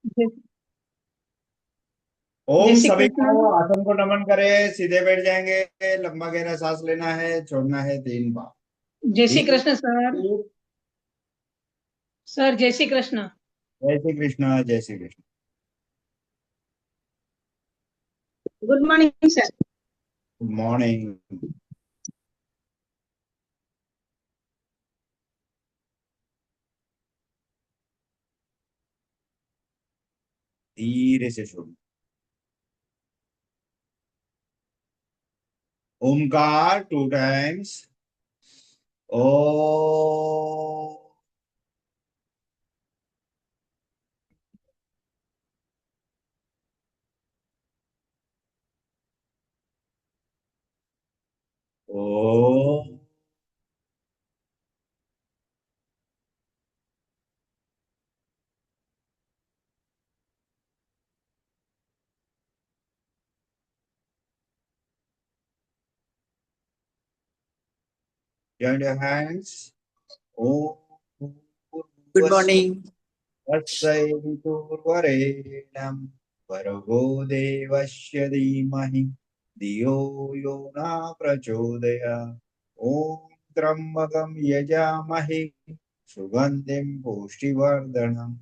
जय जय ओम श्री सभी कृष्ण। को आसन को नमन करे। सीधे बैठ जाएंगे। लंबा गहरा सांस लेना है, छोड़ना है 3 बार। जय श्री धीरे कृष्ण सर। धीरे। सर जय श्री कृष्ण। जय श्री कृष्ण, जय Shri Krishna. Good morning sir. Good morning. धीरे से शुरू। ओमकार 2 टाइम्स। ओ। ओ। Join your hands. Om good morning. तत्सवितुर्वरेण्यं भर्गो देवस्य धीमहि धियो यो न प्रचोदयात्। ॐ त्र्यम्बकं यजामहे सुगन्धिं पुष्टिवर्धनम्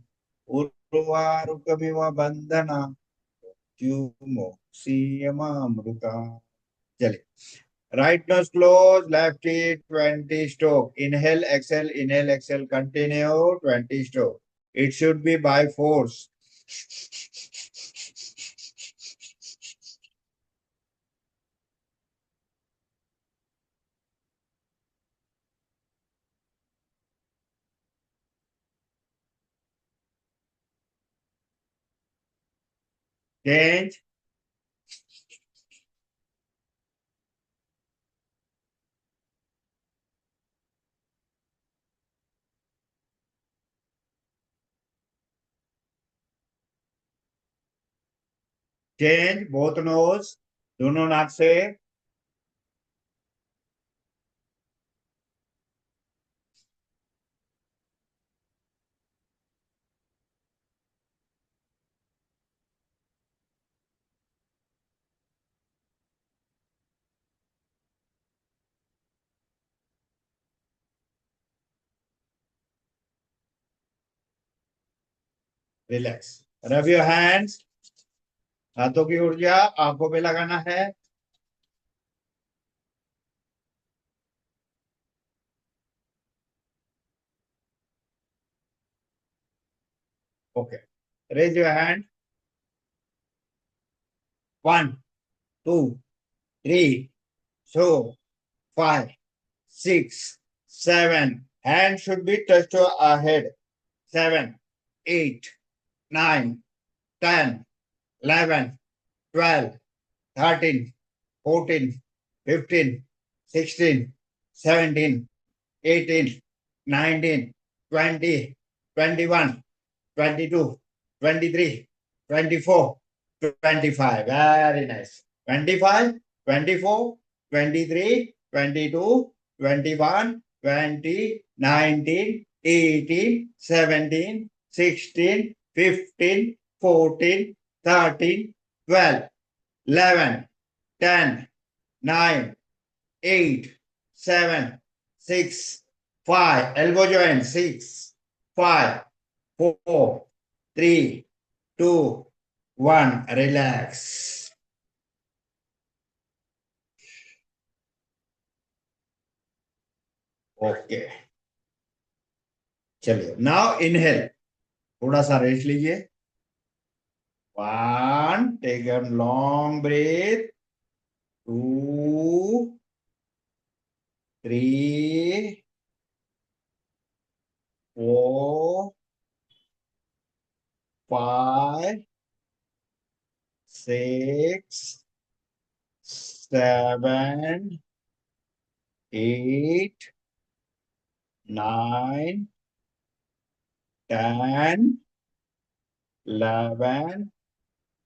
उर्वारुकमिव बन्धनान् मृत्युमोक्षीयमामृता। चलिए। Right nose close, left hip 20 stroke. Inhale, exhale, continue 20 stroke. It should be by force. Change, change, both nose, दोनों नाक से। रिलैक्स। Rub your hands. हाथों की ऊर्जा आंखों पे लगाना है। Okay. Raise your hand. 1, 2, 3, 4, 5, 6, 7. Hand should be touched to our head. 7, 8, 9, 10, 11, 12, 13, 14, 15, 16, 17, 18, 19, 20, 21, 22, 23, 24, 25. Very nice. 25, 24, 23, 22, 21, 20, 19, 18, 17, 16, 15, 14, 13, 12, 11, 10, 9, 8, 7, 6, 5. Elbow joint. 6, 5, 4, 3, 2, 1. Relax. Okay. चलिए, नाउ इनहेल। थोड़ा सा रेस्ट लीजिए। 1, take a long breath. 2, 3, 4, 5, 6, 7, 8, 9, 10, 11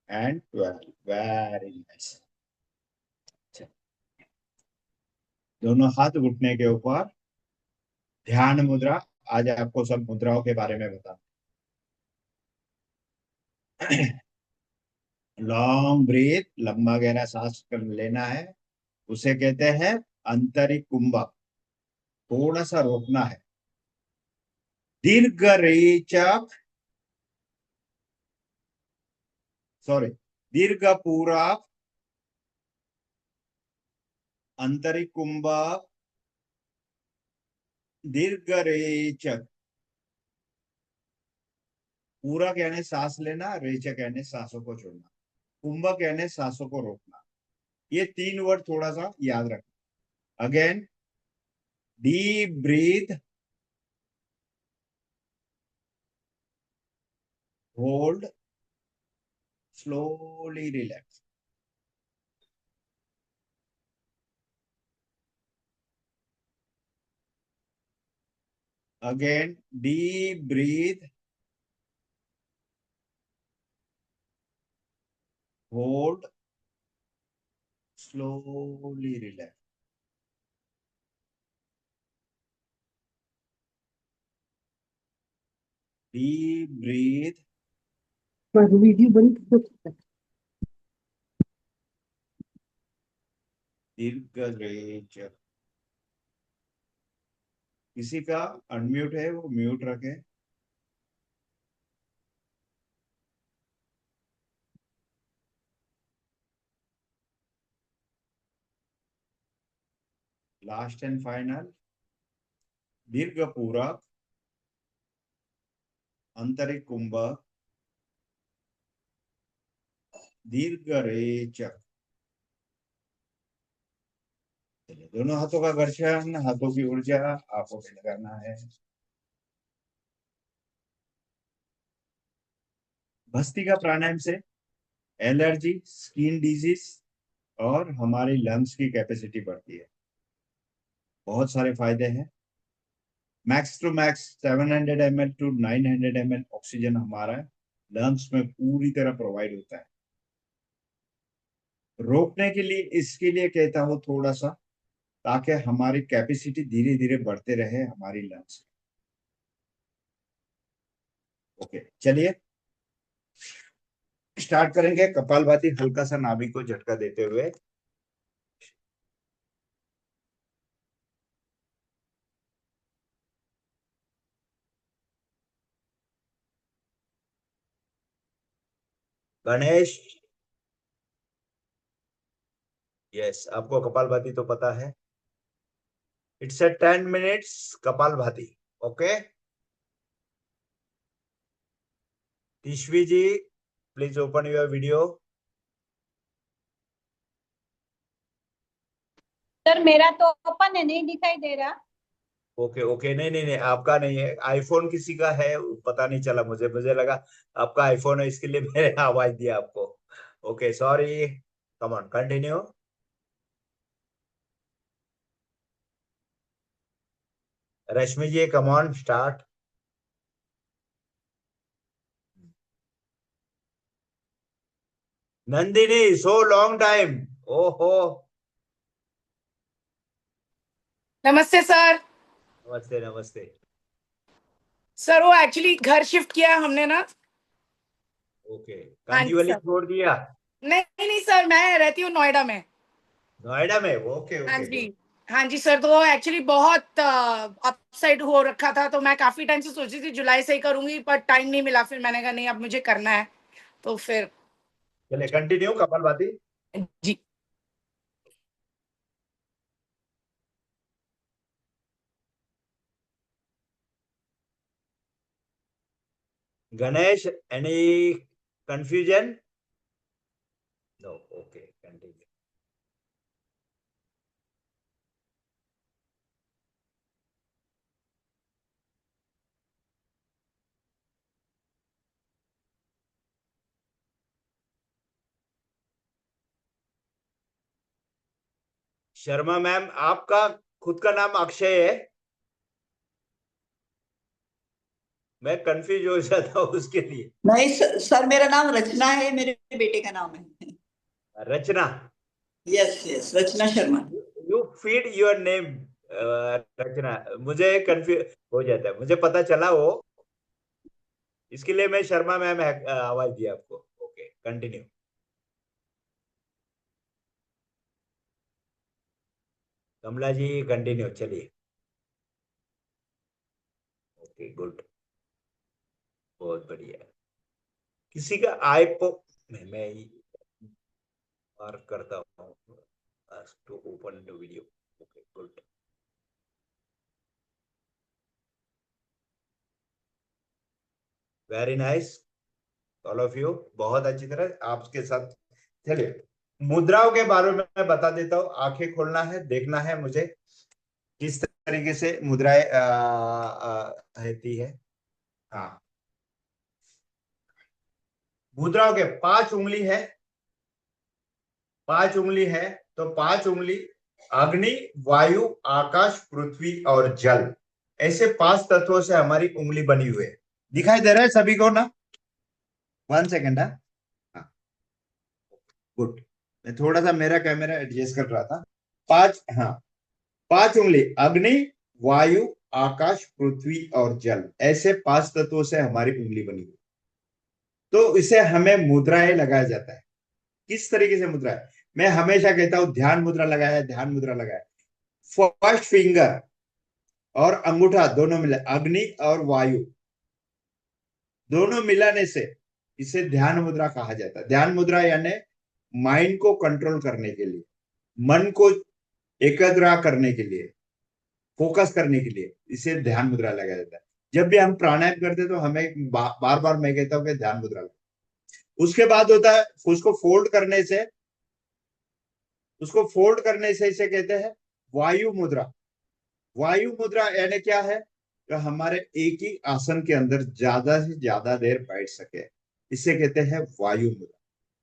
and 12. Very nice. दोनों हाथ घुटने के ऊपर। ध्यान मुद्रा। आज आपको सब मुद्राओं के बारे में बता। लॉन्ग ब्रीथ, लंबा गहरा सांस लेना है, उसे कहते हैं आंतरिक कुंभक। थोड़ा सा रोकना है। दीर्घ रेचक, सॉरी, दीर्घ पूरक, आंतरिक कुंभक, दीर्घ रेचक। पूरक यानी सांस लेना, रेचक यानी सांसों को छोड़ना, कुंभक यानी सांसों को रोकना। ये तीन वर्ड थोड़ा सा याद रखना। Again, deep breath, hold, slowly relax. Again, deep breathe, hold, slowly relax. Deep breathe, video बंद। दीर्घ रेच। किसी का अनम्यूट है वो म्यूट रखे। लास्ट एंड फाइनल, दीर्घ पूरक, आंतरिक कुंभक, दीर्घ रेचक। दोनों हाथों का घर्षण, हाथों की ऊर्जा आपको से लगाना है। भस्त्रिका प्राणायाम से एलर्जी, स्किन डिजीज और हमारी लंग्स की कैपेसिटी बढ़ती है। बहुत सारे फायदे हैं। Max to max 700 ml to 900 ml oxygen हमारा लंग्स में पूरी तरह प्रोवाइड होता है। रोकने के लिए इसके लिए कहता हूं थोड़ा सा, ताकि हमारी कैपेसिटी धीरे धीरे बढ़ते रहे हमारी लंग्स। ओके, चलिए स्टार्ट करेंगे। कपालभाति, हल्का सा नाभि को झटका देते हुए। गणेश, यस, आपको कपालभाति तो पता है। It's a 10 minutes kapalbhati. Okay, Ishwi ji, please open your video. Sir मेरा तो ओपन है, नहीं दिखाई दे रहा। ओके ओके, नहीं नहीं नहीं, आपका नहीं है, आईफोन किसी का है, पता नहीं चला मुझे, मुझे लगा आपका आईफोन है, इसके लिए मैंने आवाज दिया आपको। Okay, sorry, come on, continue. Rashmi ji, come on, start. Nandini, so long time. ओहो, नमस्ते सर। नमस्ते नमस्ते। सर वो एक्चुअली घर शिफ्ट किया हमने ना। ओके, हाँ जी कांदीवली सर। छोड़ दिया? नहीं नहीं सर, मैं रहती हूँ नोएडा में। नोएडा में? ओके हाँ ओके, जी। गुड। हाँ जी सर, तो वो एक्चुअली बहुत अपसाइड हो रखा था, तो मैं काफी टाइम से सोची थी जुलाई से ही करूंगी, पर टाइम नहीं मिला। फिर मैंने कहा नहीं, अब मुझे करना है, तो फिर चलिए कंटिन्यू कपालभाति। जी। Ganesh, any confusion? No, okay, continue. Sharma ma'am, आपका खुद का नाम अक्षय है? मैं कंफ्यूज हो जाता हूँ उसके लिए। नहीं सर, मेरा नाम रचना है, मेरे बेटे का नाम है। Rachna? Yes yes, Rachna Sharma. You feed your name Rachna, मुझे कंफ्यूज हो जाता है, मुझे पता चला वो इसके लिए मैं शर्मा मैम आवाज दिया आपको। Okay, continue. Kamla ji continue, चलिए। ओके, गुड, बहुत बढ़िया। किसी का आईपो मैं मार्क करता हूँ to open the video. Okay, good. Very nice all of you, बहुत अच्छी तरह आपके साथ। चलिए, मुद्राओं के बारे में मैं बता देता हूँ। आंखें खोलना है, देखना है मुझे किस तरीके से मुद्राएं रहती है। हाँ, मुद्राओं के 5 उंगली है, 5 उंगली है। तो 5 उंगली अग्नि, वायु, आकाश, पृथ्वी और जल, ऐसे 5 तत्वों से हमारी उंगली बनी हुई है। दिखाई दे रहा है सभी को ना? 1 सेकेंड। हाँ, गुड। मैं थोड़ा सा मेरा कैमरा एडजस्ट कर रहा था। 5, हाँ, 5 उंगली अग्नि, वायु, आकाश, पृथ्वी और जल, ऐसे 5 तत्वों से हमारी उंगली बनी हुई। तो इसे हमें मुद्राएं लगाया जाता है। किस तरीके से मुद्रा है? मैं हमेशा कहता हूं ध्यान मुद्रा लगाया, ध्यान मुद्रा लगाया। फर्स्ट फिंगर और अंगूठा दोनों मिले, अग्नि और वायु दोनों मिलाने से इसे ध्यान मुद्रा कहा जाता है। ध्यान मुद्रा यानी माइंड को कंट्रोल करने के लिए, मन को एकाग्र करने के लिए, फोकस करने के लिए इसे ध्यान मुद्रा लगाया जाता है। जब भी हम प्राणायाम करते हैं तो हमें बार बार मैं कहता हूं कि ध्यान मुद्रा लगाओ। उसके बाद होता है उसको फोल्ड करने से, उसको फोल्ड करने से इसे कहते हैं वायु मुद्रा। वायु मुद्रा यानी क्या है? तो हमारे एक ही आसन के अंदर ज्यादा से ज्यादा देर बैठ सके, इसे कहते हैं वायु मुद्रा।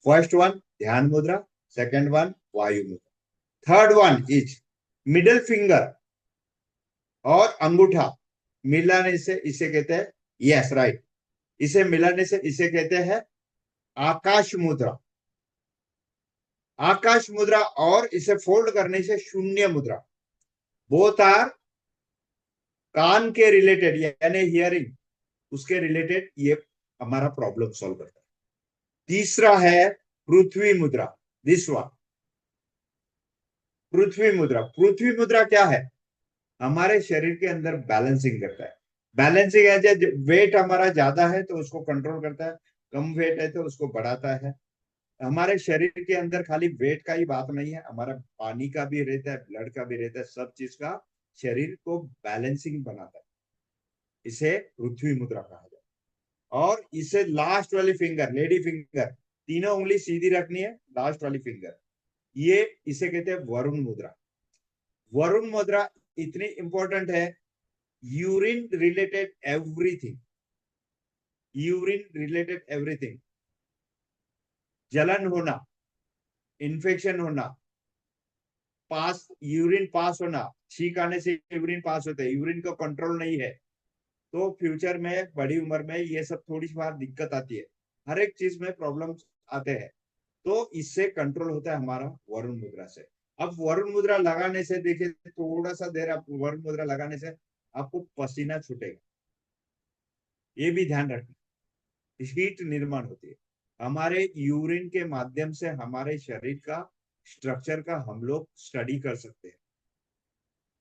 फर्स्ट वन ध्यान मुद्रा, सेकंड वन वायु मुद्रा, third one is middle finger और अंगूठा मिलाने से इसे कहते हैं, यस राइट, इसे मिलाने से इसे कहते हैं आकाश मुद्रा। आकाश मुद्रा और इसे फोल्ड करने से शून्य मुद्रा। बोथ आर कान के रिलेटेड यानी हियरिंग, उसके रिलेटेड ये हमारा प्रॉब्लम सॉल्व करता है। तीसरा है पृथ्वी मुद्रा, दिस वन, पृथ्वी मुद्रा। पृथ्वी मुद्रा क्या है? हमारे शरीर के अंदर बैलेंसिंग करता है। बैलेंसिंग है, वेट हमारा ज्यादा है तो उसको कंट्रोल करता है, कम वेट है तो उसको बढ़ाता है। हमारे शरीर के अंदर खाली वेट का ही बात नहीं है, हमारा पानी का भी रहता है, ब्लड का भी रहता है, सब चीज का शरीर को बैलेंसिंग बनाता है। इसे पृथ्वी मुद्रा कहा जाता है। और इसे लास्ट वाली फिंगर, लेडी फिंगर, तीनों उंगली सीधी रखनी है, लास्ट वाली फिंगर, ये इसे कहते हैं वरुण मुद्रा। वरुण मुद्रा इतनी इंपॉर्टेंट है, urine related everything, urine related everything, जलन होना, इन्फेक्शन होना, पास यूरिन पास होना, छींक आने से यूरिन पास होता है, यूरिन का कंट्रोल नहीं है तो फ्यूचर में बड़ी उम्र में ये सब थोड़ी सी बार दिक्कत आती है, हर एक चीज में प्रॉब्लम आते हैं। तो इससे कंट्रोल होता है हमारा वरुण मुद्रा से। अब वरुण मुद्रा लगाने से देखिए, थोड़ा सा देर आप वरुण मुद्रा लगाने से आपको पसीना छूटेगा, ये भी ध्यान रखना। हीट निर्माण होती है, हमारे यूरिन के माध्यम से हमारे शरीर का स्ट्रक्चर का हम लोग स्टडी कर सकते हैं।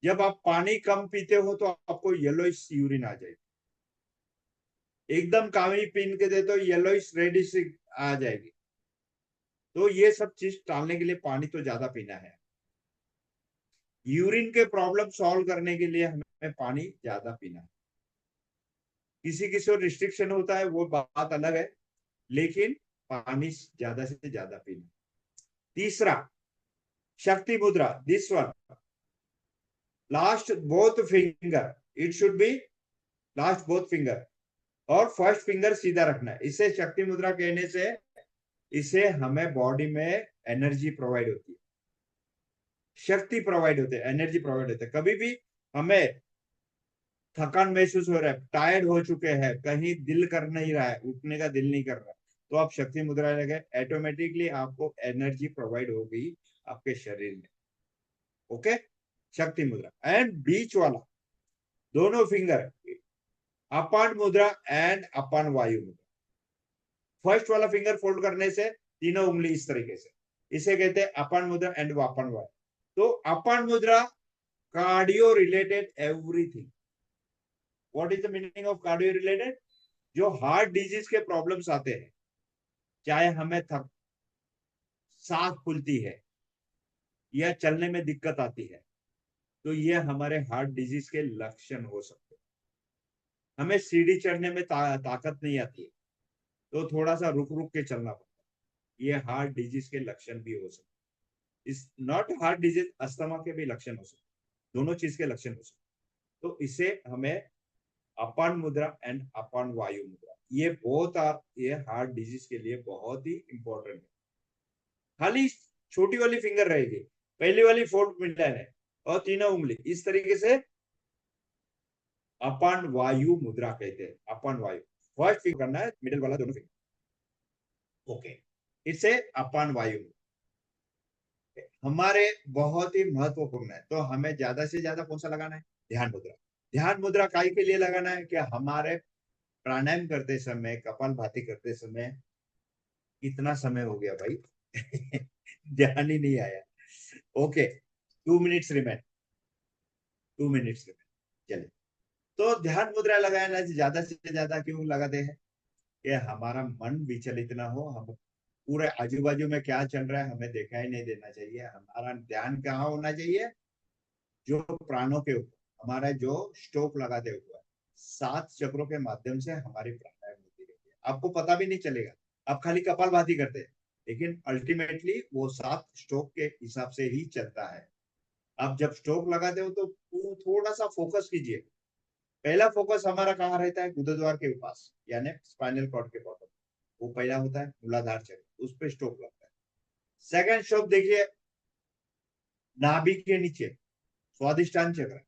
जब आप पानी कम पीते हो तो आपको येलोइश यूरिन आ जाएगी, एकदम कावी पीन के दे तो येलोइश रेडिश आ जाएगी। तो ये सब चीज टालने के लिए पानी तो ज्यादा पीना है। यूरिन के प्रॉब्लम सॉल्व करने के लिए हमें पानी ज्यादा पीना है। किसी किसी को रिस्ट्रिक्शन होता है, वो बात अलग है, लेकिन पानी ज्यादा से ज्यादा पीना। तीसरा शक्ति मुद्रा, this one, last both finger, it should B last both finger और फर्स्ट फिंगर सीधा रखना है। इसे शक्ति मुद्रा कहने से इसे हमें बॉडी में एनर्जी प्रोवाइड होती है, शक्ति प्रोवाइड होती है, एनर्जी प्रोवाइड होती है। कभी भी हमें थकान महसूस हो रहा है, टायर्ड हो चुके हैं, कहीं दिल कर नहीं रहा है, उठने का दिल नहीं कर रहा है, तो आप शक्ति मुद्रा लगे, ऑटोमेटिकली आपको एनर्जी प्रोवाइड होगी आपके शरीर में। ओके, शक्ति मुद्रा। एंड बीच वाला दोनों फिंगर अपान मुद्रा एंड अपान वायु मुद्रा। फर्स्ट वाला फिंगर फोल्ड करने से तीनों उंगली इस तरीके से, इसे कहते हैं अपान मुद्रा एंड अपान वायु। तो अपान मुद्रा cardio related everything. What is the meaning of cardio related? जो हार्ट डिजीज के प्रॉब्लम्स आते हैं, चाहे हमें सांस फूलती है या चलने में दिक्कत आती है, तो ये हमारे हार्ट डिजीज के लक्षण हो सकते हैं। हमें सीढ़ी चढ़ने में ताकत नहीं आती है, तो थोड़ा सा रुक रुक के चलना पड़ता है, ये हार्ट डिजीज के लक्षण भी हो सकते हैं। इस नॉट हार्ट डिजीज, अस्थमा के भी लक्षण हो सकते हैं, दोनों चीज के लक्षण हो सकते हैं। तो इसे हमें अपान मुद्रा एंड अपान वायु मुद्रा, ये बहुत ये हार्ट डिजीज के लिए बहुत ही इंपॉर्टेंट है। खाली छोटी वाली फिंगर रहेगी, पहली वाली फोर्थ मिडल है और तीनों उंगली इस तरीके से अपान वायु मुद्रा कहते हैं। अपान वायु फर्स्ट फिंगर करना है, मिडिल वाला दोनों फिंगर। ओके, इसे अपान वायु हमारे बहुत ही महत्वपूर्ण है। तो हमें ज्यादा से ज्यादा कौन सा लगाना है? ध्यान मुद्रा। ध्यान मुद्रा काय के लिए लगाना है? कि हमारे प्राणायाम करते समय, कपालभाति करते समय, कितना समय हो गया भाई ध्यान ही नहीं आया। Okay, 2 minutes remain, 2 minutes remain. चलिए, तो ध्यान मुद्रा लगाना ज्यादा से ज्यादा क्यों लगाते हैं? कि हमारा मन विचलित ना हो, हम पूरे आजू बाजू में क्या चल रहा है हमें दिखाई नहीं देना चाहिए। हमारा ध्यान कहाँ होना चाहिए? जो प्राणों के ऊपर, हमारा जो स्टोक लगाते हुए 7 चक्रों के माध्यम से हमारी प्राणायाम होती रहती है। आपको पता भी नहीं चलेगा, आप खाली कपालभाति करते हैं, लेकिन अल्टीमेटली वो 7 स्ट्रोक के हिसाब से ही चलता है। आप जब स्ट्रोक लगाते हो तो थोड़ा सा फोकस कीजिए। पहला फोकस हमारा कहाँ रहता है? गुदद्वार के पास, यानी स्पाइनल कॉर्ड के बॉटम, वो पहला होता है मूलाधार चक्र, उस पर स्ट्रोक लगता है। सेकंड स्ट्रोक देखिए नाभि के नीचे, स्वादिष्टान चक्र,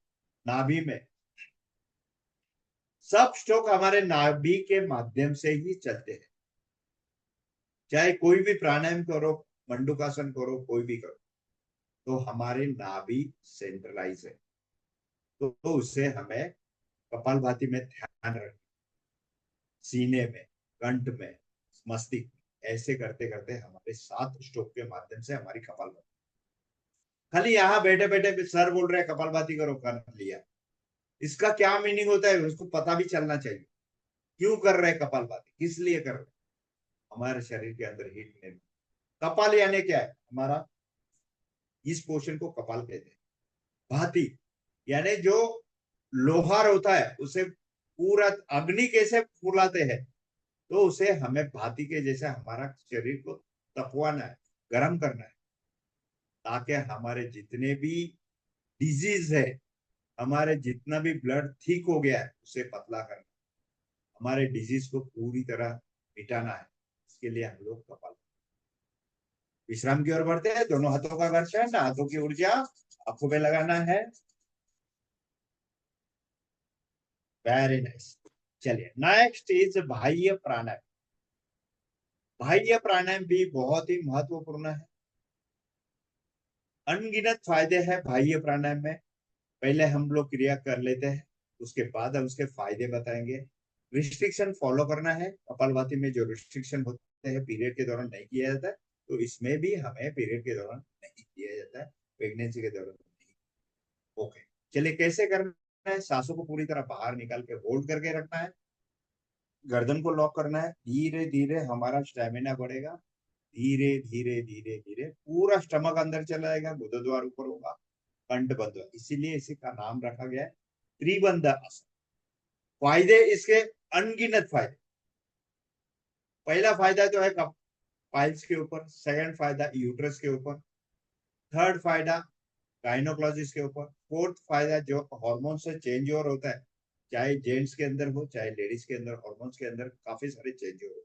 नाभि में। सब स्ट्रोक हमारे नाभि के माध्यम से ही चलते हैं। चाहे कोई भी प्राणायाम करो, मंडूकासन करो, कोई भी करो, तो हमारे नाभि सेंट्रलाइज है। तो उससे हमें कपालभाति में ध्यान रखना, सीने में, कंठ में, मस्तिष्क में, ऐसे करते करते हमारे 7 स्ट्रोक के माध्यम से हमारी कपालभाति। खाली यहाँ बैठे बैठे सर बोल रहे हैं कपालभाति करो, कर लिया, इसका क्या मीनिंग होता है उसको पता भी चलना चाहिए। क्यों कर रहे हैं कपालभाति, किस लिए कर रहे हैं? हमारे शरीर के अंदर हीट नहीं। कपाल यानी क्या है? हमारा इस पोर्शन को कपाल कहते हैं। भाती यानी जो लोहार होता है उसे पूरा अग्नि कैसे फुलाते हैं, तो उसे हमें भाती के जैसे हमारा शरीर को तपवाना है, गर्म करना है, ताकि हमारे जितने भी डिजीज है, हमारे जितना भी ब्लड थिक हो गया है उसे पतला करना, हमारे डिजीज को पूरी तरह मिटाना है। इसके लिए हम लोग कपाल। विश्राम की ओर बढ़ते हैं। दोनों हाथों का घर्षण, हाथों की ऊर्जा आंखों पे लगाना है। Very nice. चलिए, नेक्स्ट इज बाह्य प्राणायाम। बाह्य प्राणायाम भी बहुत ही महत्वपूर्ण है। अनगिनत फायदे हैं बाह्य प्राणायाम में। पहले हम लोग क्रिया कर लेते हैं, उसके बाद हम उसके फायदे बताएंगे। रिस्ट्रिक्शन फॉलो करना है। कपालभाति में जो रिस्ट्रिक्शन होते हैं पीरियड के दौरान नहीं किया जाता है, तो इसमें भी हमें पीरियड के दौरान नहीं किया जाता है, प्रेगनेंसी के दौरान नहीं। ओके, चलिए कैसे करना है? सांसों को पूरी तरह बाहर निकाल के होल्ड करके रखना है, गर्दन को लॉक करना है। धीरे धीरे हमारा स्टेमिना बढ़ेगा, धीरे धीरे धीरे धीरे पूरा स्टमक अंदर चला जाएगा, गुदद्वार ऊपर होगा, कंठ बंद होगा। इसीलिए इसी का नाम रखा गया है त्रिबंध आसन। फायदे इसके अनगिनत फायदे। पहला फायदा जो है पाइल्स के ऊपर, सेकंड फायदा यूट्रस के ऊपर, थर्ड फायदा गायनोकोलॉजिस्ट के ऊपर, फोर्थ फायदा जो हार्मोन से चेंज ओवर होता है, चाहे जेंट्स के अंदर हो चाहे लेडीज के अंदर, हार्मोन्स के अंदर काफी सारे चेंज ओवर,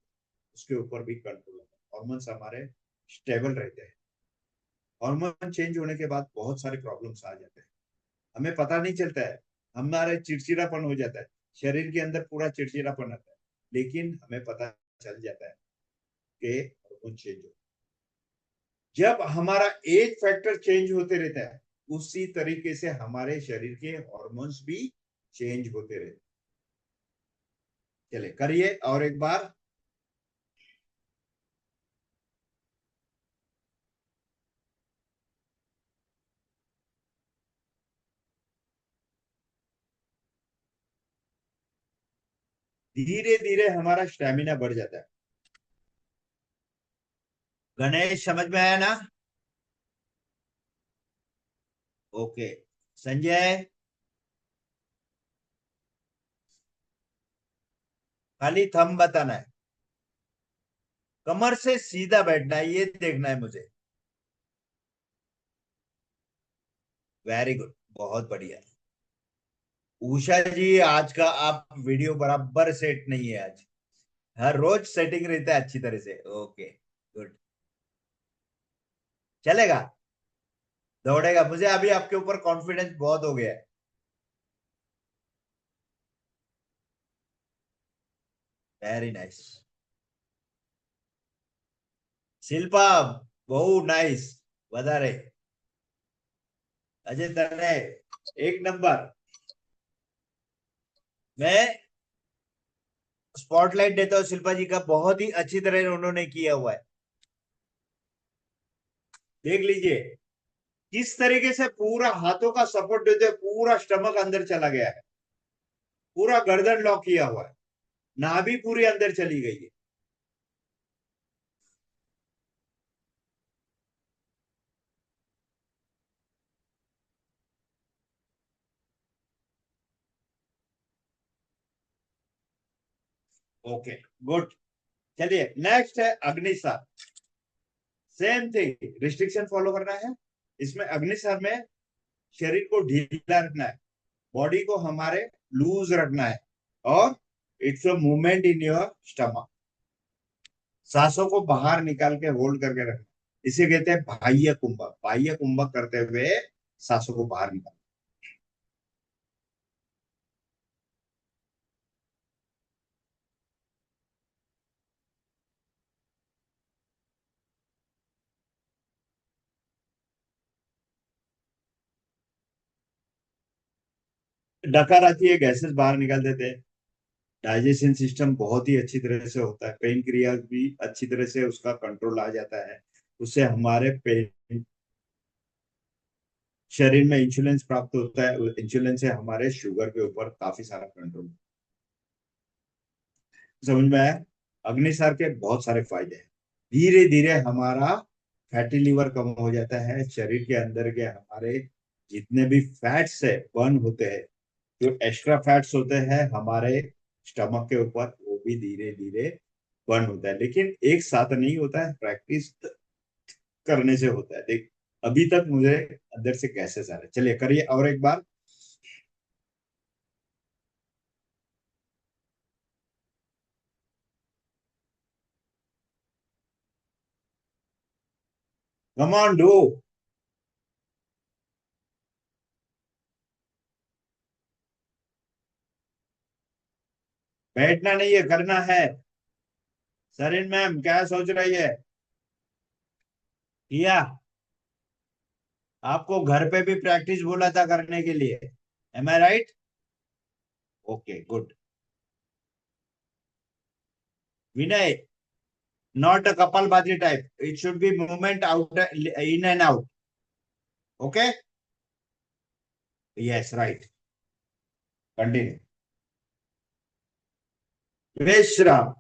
उसके ऊपर भी कंट्रोल होता है। हार्मोन्स हमारे स्टेबल रहते हैं। हार्मोन चेंज होने के बाद बहुत सारे प्रॉब्लम्स आ जाते हैं, हमें पता नहीं चलता है। हमारे चिड़चिड़ापन हो जाता है, शरीर के अंदर पूरा चिड़चिड़ापन आता है, लेकिन हमें पता चल जाता है कि हार्मोन चेंज हो। जब हमारा एज फैक्टर चेंज होते रहता है, उसी तरीके से हमारे शरीर के हार्मोन्स भी चेंज होते रहते हैं। चलिए करिए और एक बार। धीरे धीरे हमारा स्टेमिना बढ़ जाता है। गणेश समझ में आया ना? ओके। संजय, खाली थंब बताना है, कमर से सीधा बैठना है, ये देखना है मुझे। वेरी गुड, बहुत बढ़िया। उषा जी, आज का आप वीडियो बराबर सेट नहीं है आज। हर रोज सेटिंग रहता है अच्छी तरह से। Okay, good. चलेगा, दौड़ेगा। मुझे अभी आपके ऊपर कॉन्फिडेंस बहुत हो गया है। Very nice. शिल्पा, बहु नाइस, बता रहे। अजय तने, एक नंबर। मैं स्पॉटलाइट देता हूँ शिल्पा जी का, बहुत ही अच्छी तरह उन्होंने किया हुआ है। देख लीजिए किस तरीके से पूरा हाथों का सपोर्ट देते हुए पूरा स्टमक अंदर चला गया है, पूरा गर्दन लॉक किया हुआ है, नाभि पूरी अंदर चली गई है। Okay, good. चलिए नेक्स्ट है Agnisar. Same thing, restriction follow करना है। इसमें अग्निसार में शरीर को ढीला रखना है, बॉडी को हमारे लूज रखना है, और it's a movement in your stomach. सांसों को बाहर निकाल के होल्ड करके रखना, इसे कहते हैं बाह्य कुंभक। बाह्य कुंभक करते हुए सांसों को बाहर निकाल। डकार आती है, गैसेस बाहर निकाल देते हैं। डाइजेशन सिस्टम बहुत ही अच्छी तरह से होता है, पेन क्रिया भी अच्छी तरह से उसका कंट्रोल आ जाता है। उससे हमारे पेन, शरीर में इंसुलिन प्राप्त होता है, इंसुलिन से हमारे शुगर के ऊपर काफी सारा कंट्रोल। समझ में आया? अग्निसार के बहुत सारे फायदे हैं। धीरे धीरे हमारा फैटी लिवर कम हो जाता है, शरीर के अंदर के हमारे जितने भी फैट्स है बर्न होते हैं। जो एक्स्ट्रा फैट्स होते हैं हमारे स्टमक के ऊपर, वो भी धीरे धीरे बर्न होता है। लेकिन एक साथ नहीं होता है, प्रैक्टिस करने से होता है। देख, अभी तक मुझे अंदर से गैसेस आ रहे। चलिए करिए और एक बार। कम ऑन डू। बैठना नहीं है, करना है। सरिन मैम क्या सोच रही है? किया? आपको घर पे भी प्रैक्टिस बोला था करने के लिए, am I right? Okay, good. Vinay, not a kapalbhati type, it should be movement out, in and out. Okay, yes right, continue. विश्राम।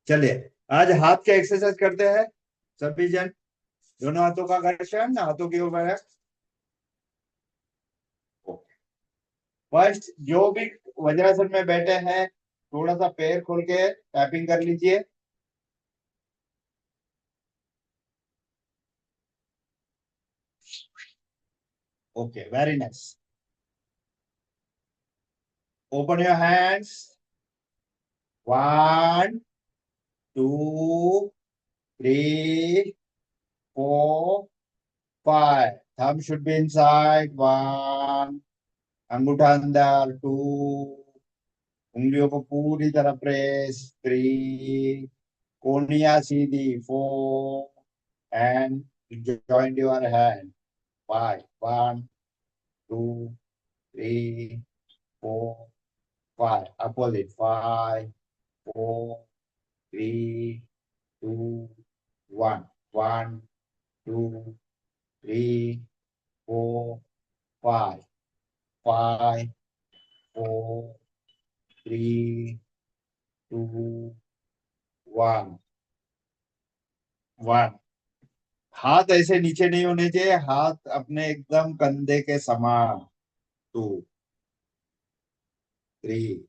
चलिए आज हाथ के एक्सरसाइज करते हैं सभी जन। दोनों हाथों का घर्षण हाथों के ऊपर है। फर्स्ट जो भी वज्रासन में बैठे हैं, थोड़ा सा पैर खोल के टैपिंग कर लीजिए। Okay, very nice. Open your hands. 1 2 3 4 5। Thumb should be inside. 1, अंगूठा अंदर। 2, उंगलियों को पूरी तरह प्रेस। 3, कोहनियां सीधी। 4 and joint your hand. 5। 1 2 3 4 5. Opposite. 5, 4, 3, 2, 1. 1, 2, 3, 4, 5. 5, 4, 3, 2, 1. 1. हाथ ऐसे नीचे नहीं होने चाहिए, हाथ अपने एकदम कंधे के समान. 2, 3,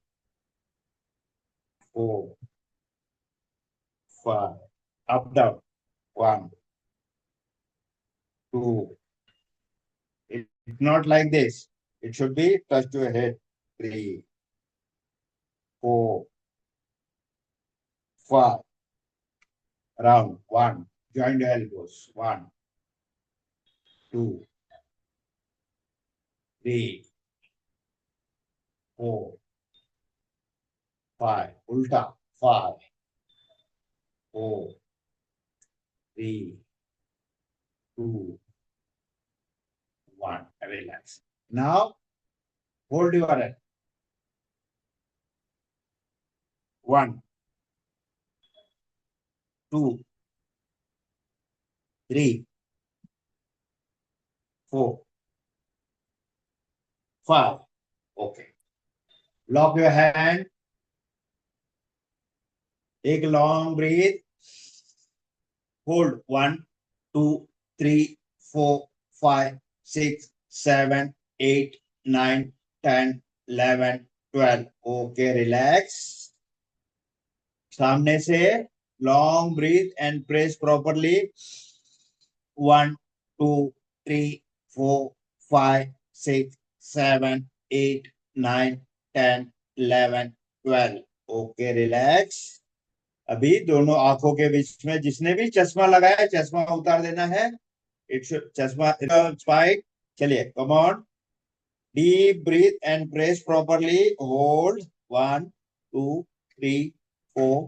4, 5. Up down. 1, 2. It's not like this. It should be touch to your head. 3, 4, 5. Round. 1. Join the elbows. 1, 2, 3, 4, 5. Ulta. 5, 4, 3, 2, 1. Relax. Now hold your hand. 1, 2, 3, 4, 5. Okay. Lock your hand. Take a long breath. Hold 1, 2, 3, 4, 5, 6, 7, 8, 9, 10, 11, 12. Okay, relax. सामने से long breathe and press properly. 1, 2, 3, 4, 5, 6, 7, 8, 9, 10, 11, 12. Okay, relax. अभी दोनों आंखों के बीच में जिसने भी चश्मा लगाया है चश्मा उतार देना है. चश्मा स्पाइक. चलिए, come on. Deep breath and press properly. Hold. 1, 2, 3, 4,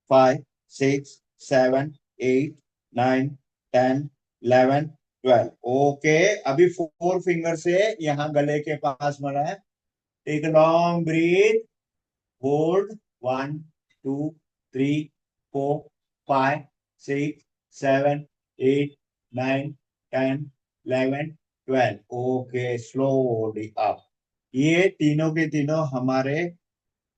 5, 6, 7, 8, 9, 10, 11, 12. Okay. अभी 4 फिंगर से यहाँ गले के पास मरा है. Take long breath. Hold. 1, 2, 3, 4, 5, 6, 7, 8, 9, 10, 11, 12. Okay, slowly up. ये तीनों के तीनों हमारे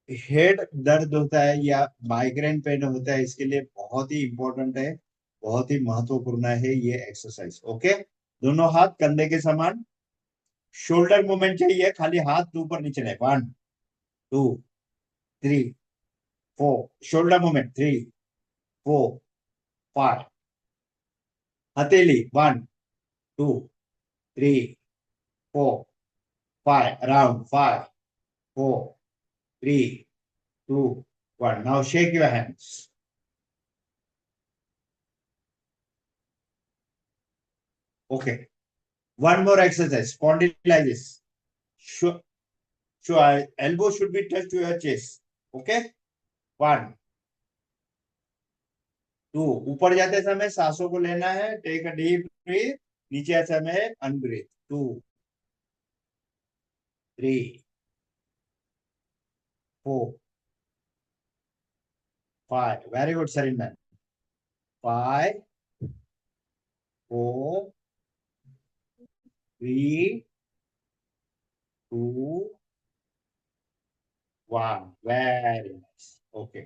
हेड दर्द होता है या माइग्रेन पेन होता है, इसके लिए बहुत ही इंपॉर्टेंट है, बहुत ही महत्वपूर्ण है ये एक्सरसाइज. ओके. दोनों हाथ कंधे के समान. शोल्डर मूवमेंट चाहिए, खाली हाथ ऊपर नीचे नहीं. 1, 2, 3, 4. Shoulder movement. 3, 4, 5. हथेली. 1, 2, 3, 4, 5. Round. 5, 4, 3, 2, 1. Now shake your hands. Okay. One more exercise. Spondylitis. Elbow should be touched to your chest. Okay. 1, 2. ऊपर जाते समय सांसों को लेना है. Take a deep breath. नीचे आते समय अनब्रीथ. 2, 3, 4, 5. Very good, Sarinder. 5, 4, 3, 2, 1. Very nice. Okay.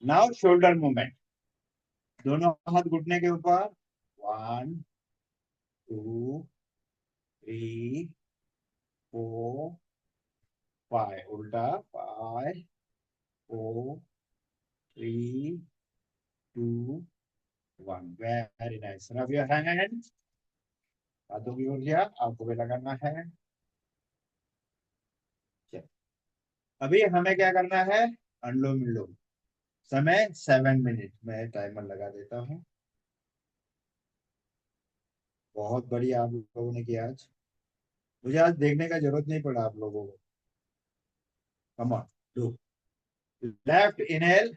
Now shoulder movement. दोनों हाथ घुटने के ऊपर. 1, 2, 3, 4, 5. उल्टा. 5, 4, 3, 2, 1. Very nice. Rub your hands. हाथों की ऊर्जा आपको भी लगाना है. अभी हमें क्या करना है? अनुलोम विलोम. समय 7 मिनट. मैं टाइमर लगा देता हूँ. बहुत बढ़िया आप लोगों ने किया आज. मुझे आज देखने का जरूरत नहीं पड़ा आप लोगों को. Come on, do. Left inhale,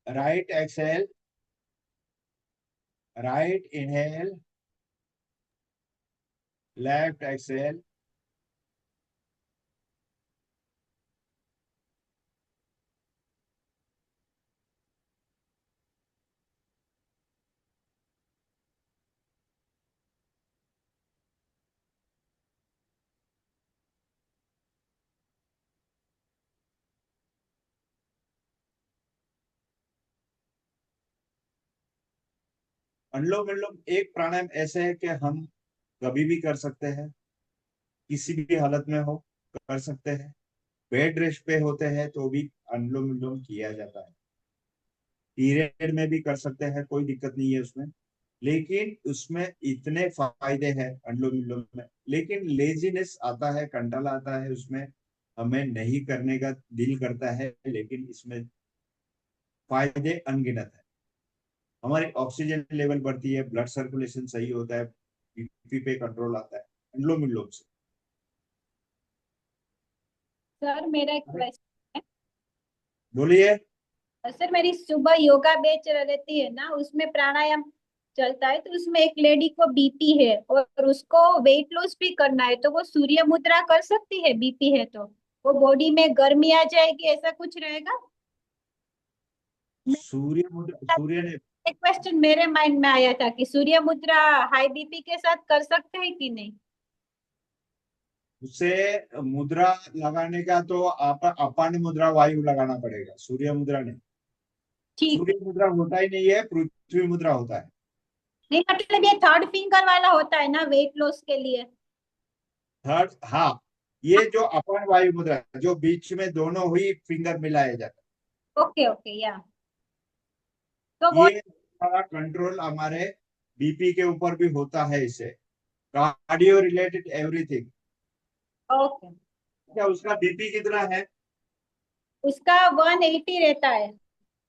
right exhale. Right inhale, left exhale. Anulom vilom एक प्राणायाम ऐसे है कि हम कभी भी कर सकते हैं, किसी भी हालत में हो कर सकते हैं। बेड रेस्ट पे होते हैं तो भी अनुलोम विलोम किया जाता है। पीरियड में भी कर सकते हैं, कोई दिक्कत नहीं है उसमें। लेकिन उसमें इतने फायदे हैं अनुलोम विलोम में, लेकिन लेजीनेस आता है, कंटाला आता है उसमें, हमें नहीं करने का दिल करता है। लेकिन इसमें फायदे अनगिनत है। हमारी ऑक्सीजन लेवल बढ़ती है, ब्लड सर्कुलेशन सही होता है, बीपी पे कंट्रोल आता है अनुलोम विलोम से। सर मेरा एक क्वेश्चन बोलिए। है। सर मेरी सुबह योगा बैच रहती है ना, उसमें प्राणायाम चलता है, तो उसमें एक लेडी को बीपी है और उसको वेट लॉस भी करना है, तो वो सूर्य मुद्रा कर सकती है? बीपी है तो वो बॉडी में गर्मी आ जाएगी, ऐसा कुछ रहेगा? सूर्य मुद्रा, सूर्य ने एक क्वेश्चन मेरे माइंड में आया था कि सूर्य मुद्रा हाई बीपी के साथ कर सकते हैं कि नहीं? उसे मुद्रा लगाने का तो आप अपान मुद्रा वायु लगाना पड़ेगा, सूर्य मुद्रा नहीं। ठीक सूर्य है। मुद्रा होता ही नहीं है, पृथ्वी मुद्रा होता है। नहीं मतलब ये थर्ड फिंगर वाला होता है ना वेट लॉस के लिए? थर्ड, हाँ। ये जो अपान वायु मुद्रा है, जो बीच में दोनों ही फिंगर मिलाए जाते ओके ओके या तो हैं, वो ये सारा कंट्रोल हमारे बीपी के ऊपर भी होता है इससे। Cardio related everything. ओके। क्या उसका बीपी कितना है? उसका 180 रहता है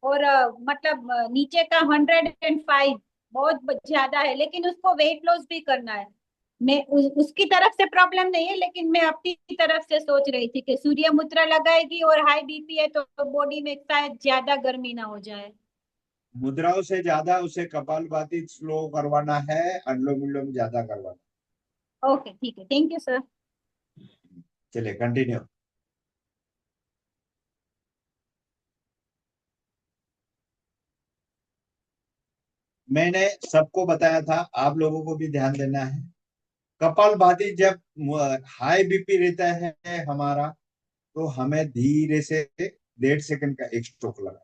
और मतलब नीचे का 105, बहुत ज्यादा है, लेकिन उसको वेट लॉस भी करना है। मैं उसकी तरफ से प्रॉब्लम नहीं है, लेकिन मैं अपनी तरफ से सोच रही थी कि सूर्य मुद्रा लगाएगी और हाई बीपी है तो बॉडी में शायद ज्यादा गर्मी ना हो जाए। मुद्राओं से ज्यादा उसे कपालभाति स्लो करवाना है, अनुलोम विलोम ज्यादा करवाना ओके ठीक है, थैंक यू सर। है। चलिए कंटिन्यू। मैंने सबको बताया था, आप लोगों को भी ध्यान देना है। कपालभाति जब हाई बीपी रहता है हमारा, तो हमें धीरे से 1.5 सेकंड का एक स्ट्रोक लगा।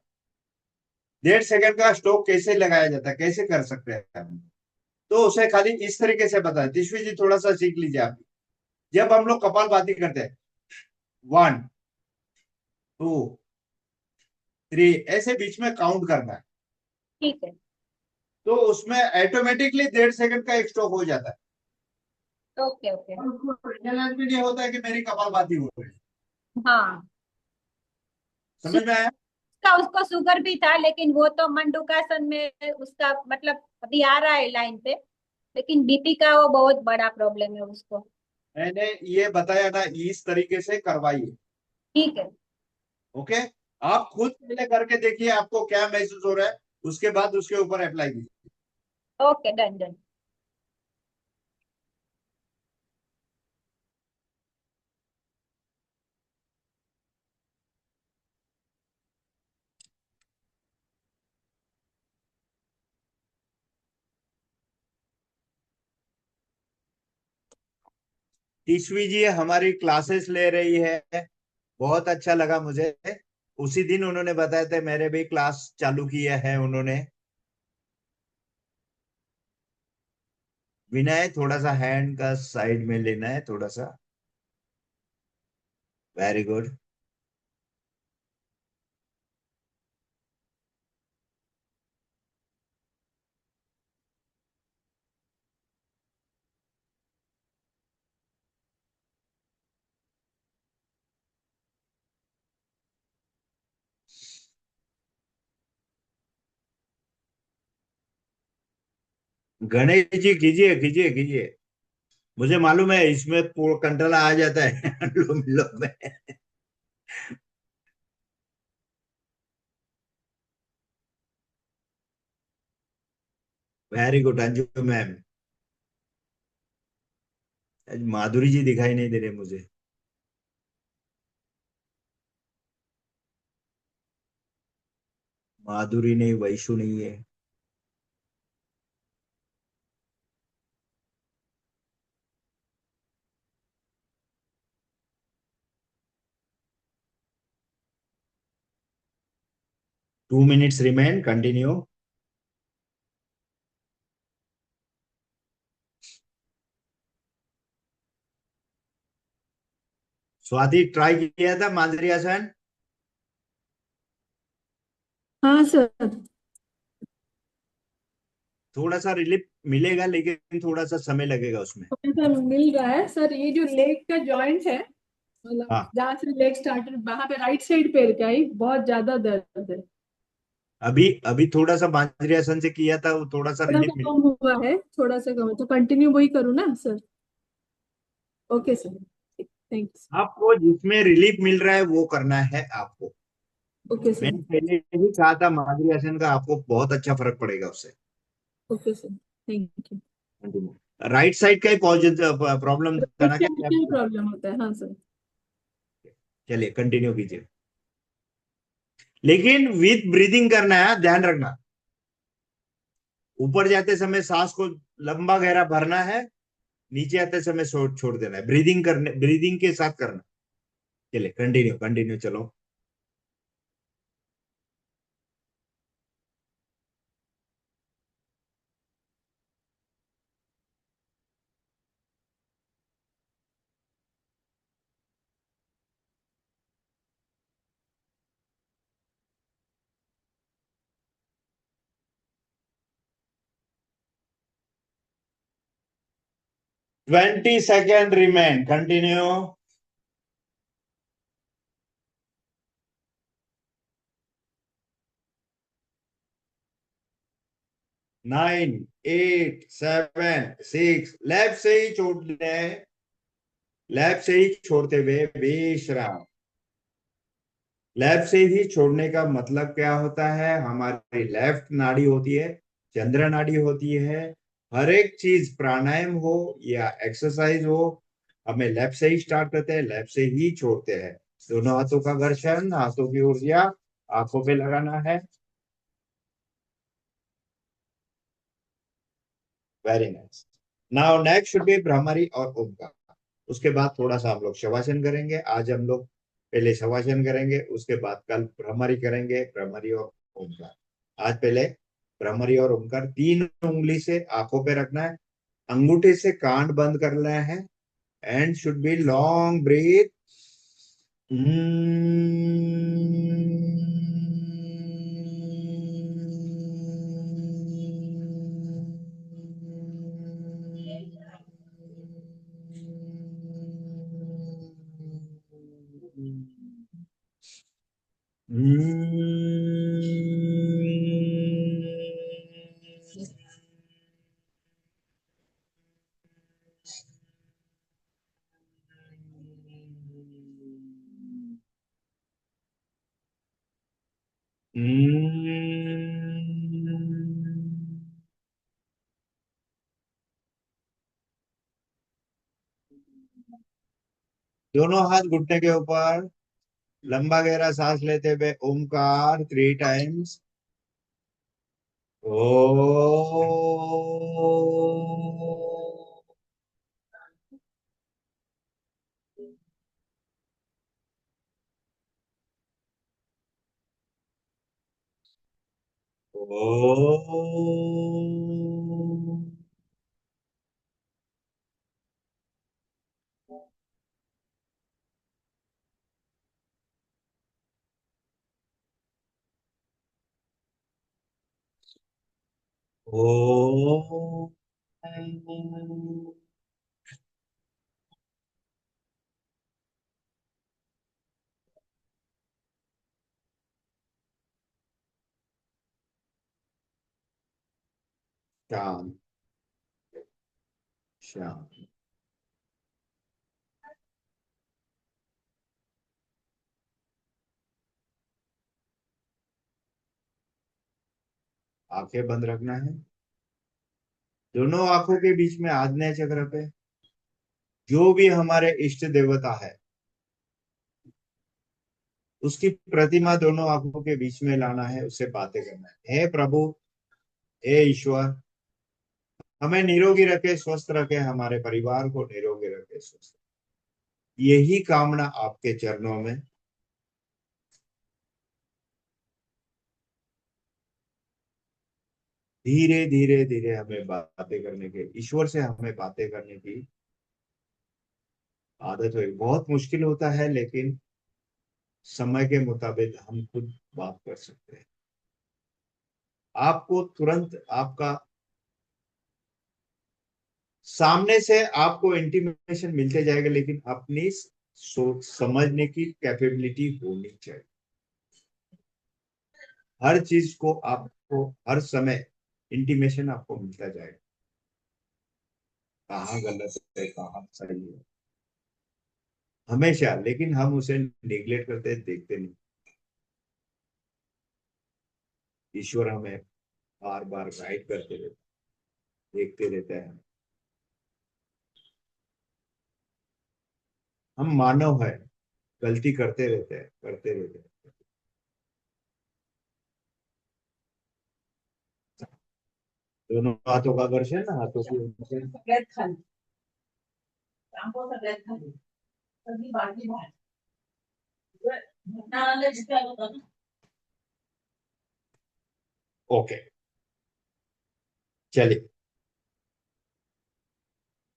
1.5 सेकंड का स्ट्रोक कैसे लगाया जाता है, कैसे कर सकते हैं हम? तो उसे खाली इस तरीके से बताया, तिश्वी जी थोड़ा सा सीख लीजिए आप। जब हम लोग कपालभाति करते हैं, 1 2 3 ऐसे बीच में काउंट करना है, ठीक है। तो उसमें ऑटोमेटिकली 1.5 सेकंड का एक स्ट्रोक हो जाता है। Okay okay. और उसको रियलाइज भी नहीं होता है कि मेरी कपालभाति हो रही है। हाँ। समझ में आया? उसका उसको शुगर भी था, लेकिन वो तो मंडूकासन में उसका मतलब अभी आ रहा है लाइन पे, लेकिन बीपी का वो बहुत बड़ा प्रॉब्लम है उसको। मैंने ये बताया ना, इस तरीके से करवाइए। ठीक है। ओके। आप खुद पहले करके देखिए आपको क्या महसूस हो रहा है, उसके बाद उसके ऊपर अप्लाई कीजिए। Okay done done. टीसवी जी हमारी क्लासेस ले रही है, बहुत अच्छा लगा मुझे। उसी दिन उन्होंने बताया था, मेरे भी क्लास चालू किया है उन्होंने। विनय थोड़ा सा हैंड का साइड में लेना है, थोड़ा सा। Very good. गणेश जी कीजिए कीजिए कीजिए। मुझे मालूम है इसमें कंट्रोल आ जाता है अनुलोम विलोम में। Very good Anju ma'am. आज माधुरी जी दिखाई नहीं दे रहे मुझे। माधुरी नहीं, वैशु नहीं है। Two minutes remain, continue. Swati try किया था मांजरी आसन? हाँ सर। थोड़ा सा रिलीफ मिलेगा, लेकिन थोड़ा सा समय लगेगा उसमें। सर मिल रहा है सर, ये जो लेग का जॉइंट है, मतलब हाँ, जहाँ से लेग स्टार्टेड वहां पे राइट साइड पैर का ही बहुत ज्यादा दर्द है। अभी अभी थोड़ा सा मांजरी आसन से किया था, वो थोड़ा सा थोड़ा रिलीफ सा मिला। कम हुआ है, थोड़ा सा कम है, तो कंटिन्यू वही करूँ ना सर? Okay sir, thanks. आपको जिसमें रिलीफ मिल रहा है वो करना है आपको। Okay sir. मैंने पहले ही कहा था माधुरी आसन का आपको बहुत अच्छा फर्क पड़ेगा उससे। Okay sir, thank you. Right side का ही प्रॉब्लम था राइट ना साइड क्या? क्या प्रॉब्लम होता है? हाँ सर। चलिए कंटिन्यू कीजिए, लेकिन विथ ब्रीदिंग करना है, ध्यान रखना। ऊपर जाते समय सांस को लंबा गहरा भरना है, नीचे आते समय छोड़ छोड़ देना है। ब्रीदिंग के साथ करना। चलिए कंटिन्यू कंटिन्यू चलो। Twenty second remain, continue. 9, 8, 7, 6, left से ही छोड़ना है, लेफ्ट से ही छोड़ते हुए विश्राम। लेफ्ट से ही छोड़ने का मतलब क्या होता है? हमारी लेफ्ट नाड़ी होती है, चंद्र नाड़ी होती है। हर एक चीज प्राणायाम हो या एक्सरसाइज हो, हमें लेफ्ट से ही स्टार्ट करते हैं, लेफ्ट से ही छोड़ते हैं। दोनों हाथों का घर्षण, हाथों की ऊर्जा आंखों पे लगाना है। Very nice. Now next should be bhramari और ओमकार। उसके बाद थोड़ा सा हम लोग शवासन करेंगे। आज हम लोग पहले शवासन करेंगे, उसके बाद कल भ्रामरी करेंगे, भ्रामरी और ओमकार। आज पहले भ्रामरी और ओमकार। 3 उंगली से आंखों पे रखना है, अंगूठे से कान बंद करना है, and should be long breath. दोनों हाथ घुटने के ऊपर, लंबा गहरा सांस लेते हुए ओमकार 3 टाइम्स। ओ ओ शांत शांत। आंखें बंद रखना है। दोनों आंखों के बीच में आग्नेय चक्र पे जो भी हमारे इष्ट देवता है, उसकी प्रतिमा दोनों आंखों के बीच में लाना है, उससे बातें करना है। हे प्रभु, हे ईश्वर, हमें निरोगी रखे, स्वस्थ रखे, हमारे परिवार को निरोगी रखे, स्वस्थ। यही कामना आपके चरणों में। धीरे धीरे धीरे हमें बातें करने के, ईश्वर से हमें बातें करने की आदत हो, बहुत मुश्किल होता है, लेकिन समय के मुताबिक हम खुद बात कर सकते हैं। आपको तुरंत आपका सामने से आपको इंटीमेशन मिलते जाएगा, लेकिन अपनी सोच समझने की कैपेबिलिटी होनी चाहिए। हर चीज को आपको हर समय इंटीमेशन आपको मिलता जाएगा, कहाँ गलत है कहाँ सही है, हमेशा। लेकिन हम उसे नेग्लेक्ट करते हैं, देखते नहीं। ईश्वर हमें बार बार गाइड करते रहते, देखते रहते हैं। हम मानव है, गलती करते रहते हैं, करते रहते हैं। दोनों हाथों का घर्षण ना, हाथों की घर्षण। सगळ्यात खाली रामभाऊ सगळ्यात खाली सगळी बाटली बाहेर घटनाला जिथे आलं होतं ना ओके, चलिए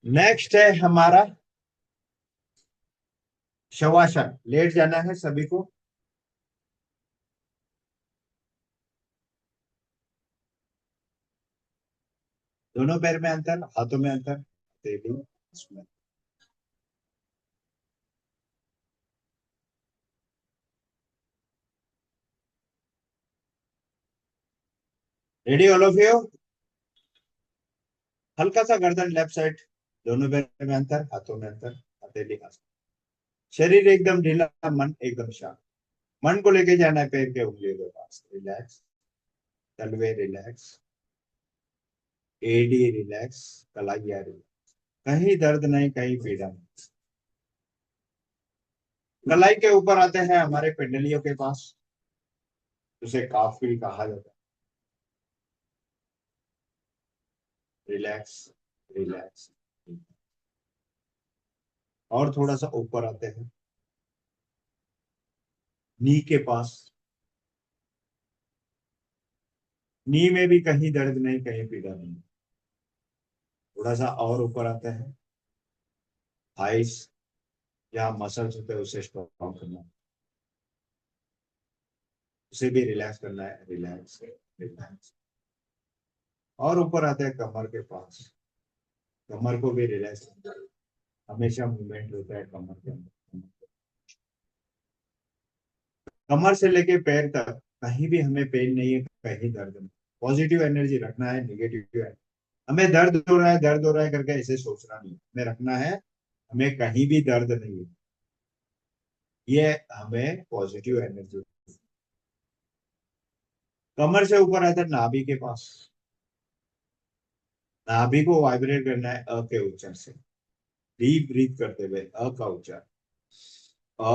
नेक्स्ट है हमारा शवासन। लेट जाना है सभी को। दोनों पैर में अंतर, हाथों में अंतर, हथेली इसमें। Ready all of you. हल्का सा गर्दन लेफ्ट साइड, दोनों पैर में अंतर, हाथों में अंतर, हथेली हाथ। शरीर एकदम ढीला, मन एकदम शांत। मन को लेके जाना है पैर के उंगलियों के पास। रिलैक्स, तलवे रिलैक्स, एडी रिलैक्स, कलाइया रिलैक्स। कहीं दर्द नहीं, कहीं पीड़ा नहीं। कलाई के ऊपर आते हैं हमारे पिंडलियों के पास, उसे काफी कहा जाता है। Relax, relax. और थोड़ा सा ऊपर आते हैं नी के पास। नी में भी कहीं दर्द नहीं, कहीं पीड़ा नहीं। थोड़ा सा और ऊपर आते हैं थाइस, जहाँ मसल्स होते हैं उसे स्ट्रॉन्ग करना है, उसे भी रिलैक्स करना है। Relax, relax. और ऊपर आते हैं कमर के पास। कमर को भी रिलैक्स करना है। हमेशा मूवमेंट होता है कमर के अंदर। कमर से लेके पैर तक कहीं भी हमें पेन नहीं है, कहीं दर्द नहीं। पॉजिटिव एनर्जी रखना है, निगेटिव है। हमें दर्द हो रहा है, दर्द हो रहा है करके ऐसे सोचना नहीं, हमें रखना है हमें कहीं भी दर्द नहीं है। ये हमें पॉजिटिव एनर्जी। कमर से ऊपर आता है नाभि के पास। नाभि को वाइब्रेट करना है अ के उच्चार से। डीप ब्रीथ करते हुए अ का उच्चार। अ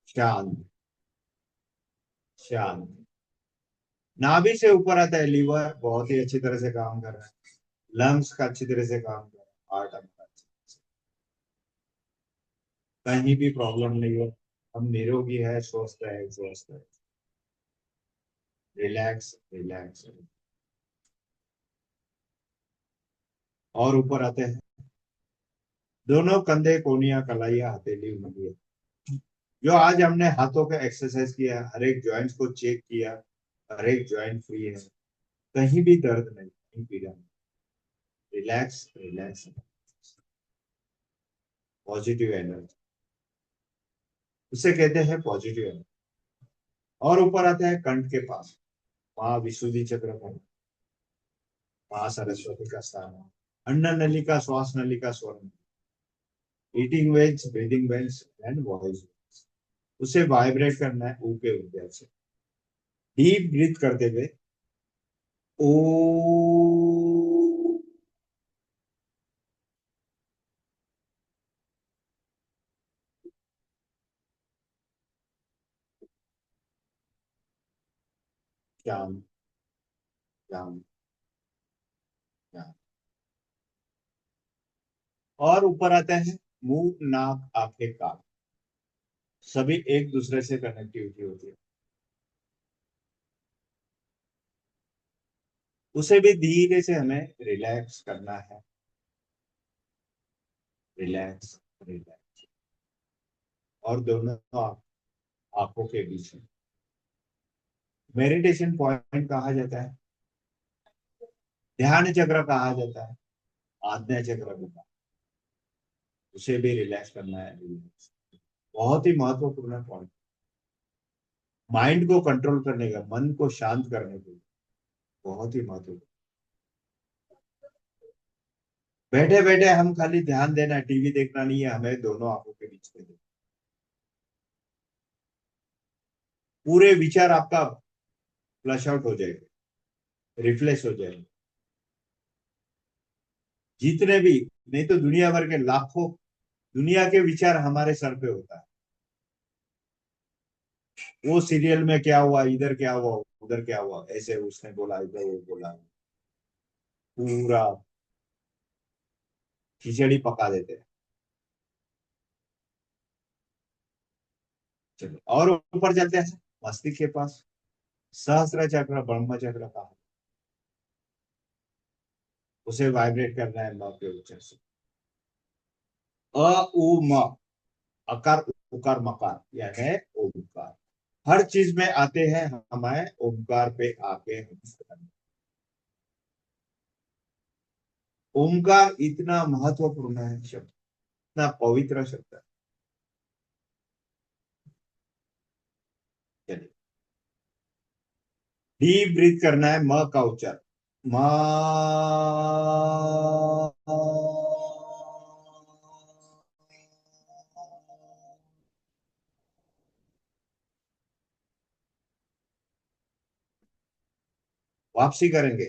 शांत, शांत। नाभि से ऊपर आता है लीवर, बहुत ही अच्छी तरह से काम कर रहा है। लंग्स का अच्छी तरह से काम कर रहा है। हार्ट हमारा अच्छी तरह से, कहीं भी प्रॉब्लम नहीं है। हम निरोगी है, स्वस्थ है, स्वस्थ है। Relax, relax. और ऊपर आते हैं दोनों कंधे, कोनिया, कलाइया, हथेली, उंगलियां। जो आज हमने हाथों का एक्सरसाइज किया, हर एक ज्वाइंट को चेक किया, हर एक ज्वाइंट फ्री है, कहीं भी दर्द नहीं, कहीं पीड़ा नहीं। Relax, relax. पॉजिटिव एनर्जी, उसे कहते हैं पॉजिटिव एनर्जी। और ऊपर आता है कंठ के पास, वहां विशुद्धि चक्र है, वहां सरस्वती का स्थान है। अन्न नलिका, श्वास नलिका, स्वर्ण, eating wells, breathing wells and voice. उसे वाइब्रेट करना है ऊ के ऊर्जा से। डीप ब्रीथ करते हुए ओ शांत, शांत, शांत। और ऊपर आता है मुंह, नाक, आंखें, कान। सभी एक दूसरे से कनेक्टिविटी होती है। उसे भी धीरे से हमें रिलैक्स करना है। Relax, relax. और दोनों आंखों के बीच में मेडिटेशन पॉइंट कहा जाता है, ध्यान चक्र कहा जाता है, आज्ञा चक्र भी कहा। उसे भी रिलैक्स करना है। रिलैक्स बहुत ही महत्वपूर्ण पॉइंट, माइंड को कंट्रोल करने का, मन को शांत करने के लिए बहुत ही महत्वपूर्ण। बैठे बैठे हम खाली ध्यान देना, टीवी देखना नहीं है, हमें दोनों आंखों के बीच में देखना। पूरे विचार आपका फ्लश आउट हो जाएगा, रिफ्लेश हो जाएगा। जितने भी, नहीं तो दुनिया भर के लाखों दुनिया के विचार हमारे सर पे होता है। वो सीरियल में क्या हुआ, इधर क्या हुआ, उधर क्या हुआ, ऐसे उसने बोला, इधर वो बोला, पूरा खिचड़ी पका देते हैं। चलो और ऊपर चलते हैं मस्तिष्क के पास। सहस्त्र चक्र, ब्रह्म चक्र का, उसे वाइब्रेट करना है म के उच्चारण से। अ उ म, अकार उकार मकार, यह है ओमकार। हर चीज में आते हैं, हमें ओमकार पे आके हम। ओमकार इतना महत्वपूर्ण है शब्द, इतना पवित्र शब्द है। चलिए, डीप ब्रीथ करना है म का उच्चारण। म। वापसी करेंगे।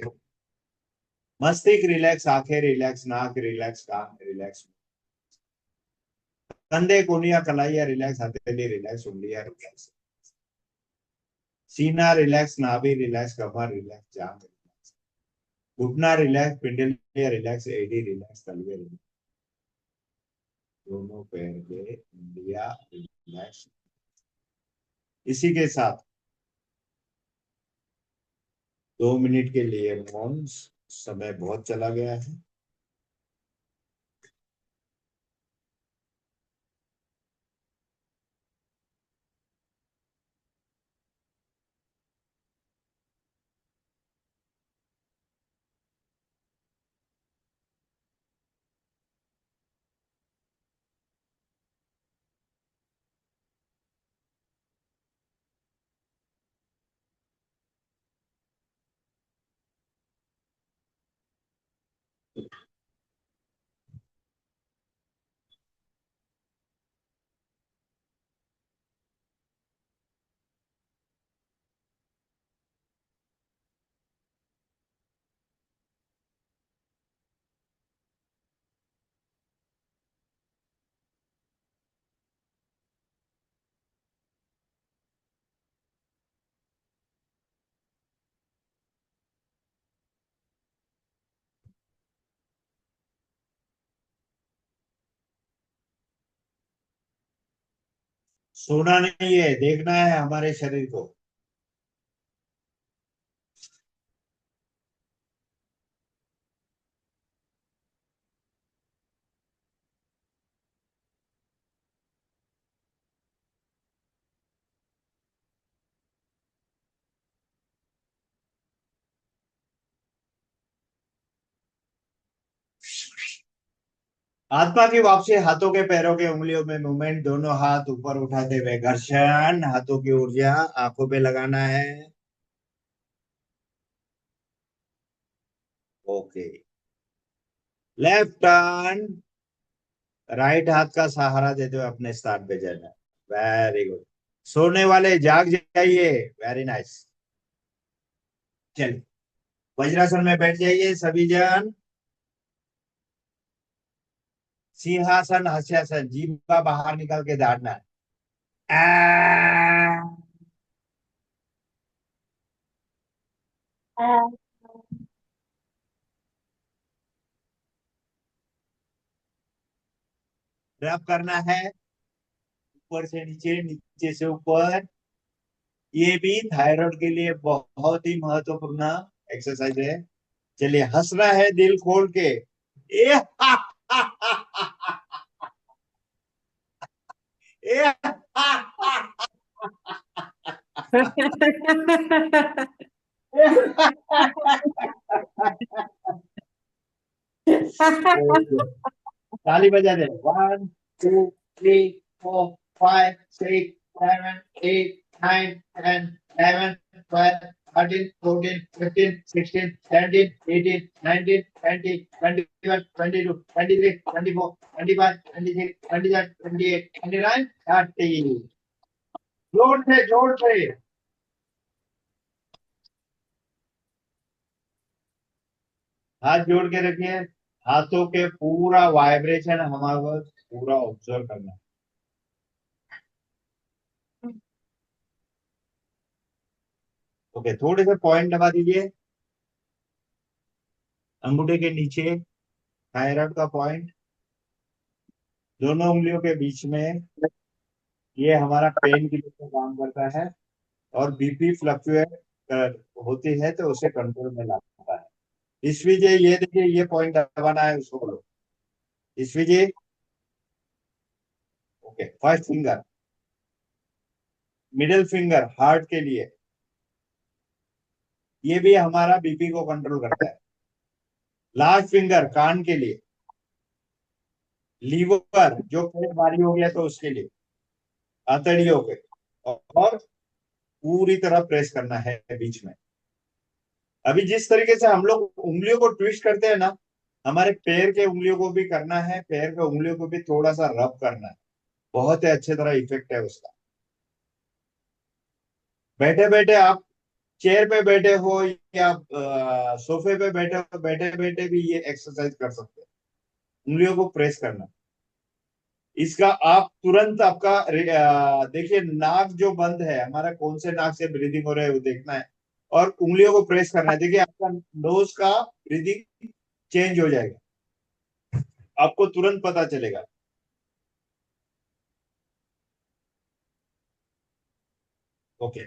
मस्तिष्क रिलैक्स, आंखें रिलैक्स, नाक रिलैक्स, कान रिलैक्स, कंधे, कोनिया, कलाइया रिलैक्स, हथेली रिलैक्स, उंगलियां रिलैक्स, सीना रिलैक्स, नाभि रिलैक्स, कमर रिलैक्स, जांघ रिलैक्स, घुटना रिलैक्स, पिंडलियां रिलैक्स, एडी रिलैक्स, तलवे रिलैक्स, दोनों पैर के उंगलियां रिलैक्स। इसी के साथ 2 मिनट के लिए मौन। समय बहुत चला गया है। सोना नहीं है, देखना है हमारे शरीर को। आत्मा की वापसी, हाथों के पैरों के उंगलियों में मूवमेंट, दोनों हाथ ऊपर उठाते हुए घर्षण, हाथों की ऊर्जा आंखों पे लगाना है। ओके। लेफ्ट टर्न, राइट हाथ का सहारा देते हुए अपने स्थान पे जाना। Very good. सोने वाले जाग जाइए। Very nice. चलिए, वज्रासन में बैठ जाइए सभी जन। सिंहासन, हस्यासन, जीभ बाहर निकाल के दाटना है। रब करना है। ऊपर से नीचे, नीचे से ऊपर। ये भी थायराइड के लिए बहुत ही महत्वपूर्ण एक्सरसाइज है। चलिए, हंसना है दिल खोल के। ए ए ताली बजा दे। 1 2 3 4 5 6 7 8 9 10 11 12 13 14 15 16 17 18 19 20 21 22 23 24 25 26 27 28 29 30। जोर से, जोर से। हाथ जोड़ के रखिए। हाथों के पूरा वाइब्रेशन हमारे को पूरा ऑब्जर्व करना है। ओके, थोड़े से पॉइंट दबा दीजिए अंगूठे के नीचे, थायराइड का पॉइंट दोनों उंगलियों के बीच में। ये हमारा पेन के लिए काम करता है और बीपी फ्लक्चुएट होती है तो उसे कंट्रोल में लाता है। इस विजय, ये देखिए, ये पॉइंट दबाना है, उसको बोलो इस Vijay. Okay, first finger, middle finger heart के लिए, ये भी हमारा बीपी को कंट्रोल करता है। लास्ट फिंगर कान के लिए, लीवर जो पेट भारी हो गया तो उसके लिए, आंतड़ियों के, और पूरी तरह प्रेस करना है बीच में। अभी जिस तरीके से हम लोग उंगलियों को ट्विस्ट करते हैं ना, हमारे पैर के उंगलियों को भी करना है, पैर के उंगलियों को भी थोड़ा सा रब करना है। बहुत ही अच्छे तरह इफेक्ट है उसका। बैठे बैठे आप चेयर पे बैठे हो या सोफे पे बैठे हो, बैठे बैठे भी ये एक्सरसाइज कर सकते हैं, उंगलियों को प्रेस करना। इसका आप तुरंत आपका देखिए, नाक जो बंद है हमारा, कौन से नाक से ब्रीदिंग हो रहा है वो देखना है और उंगलियों को प्रेस करना है। देखिए, आपका नोज का ब्रीदिंग चेंज हो जाएगा, आपको तुरंत पता चलेगा। ओके,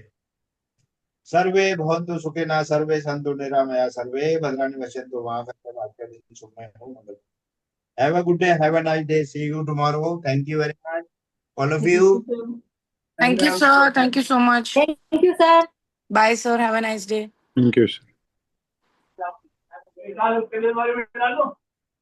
सर्वे भवन्तु सुखिनः, सर्वे सन्तु निरामया, सर्वे भद्राणि पश्यन्तु मा कश्चित् सुखमय भवन्तु। Have a good day, have a nice day, see you tomorrow. Thank you very much, all of you. Thank you, sir. Thank you so much. Thank you, sir. Bye, sir. Have a nice day. Thank you, sir. निकालो,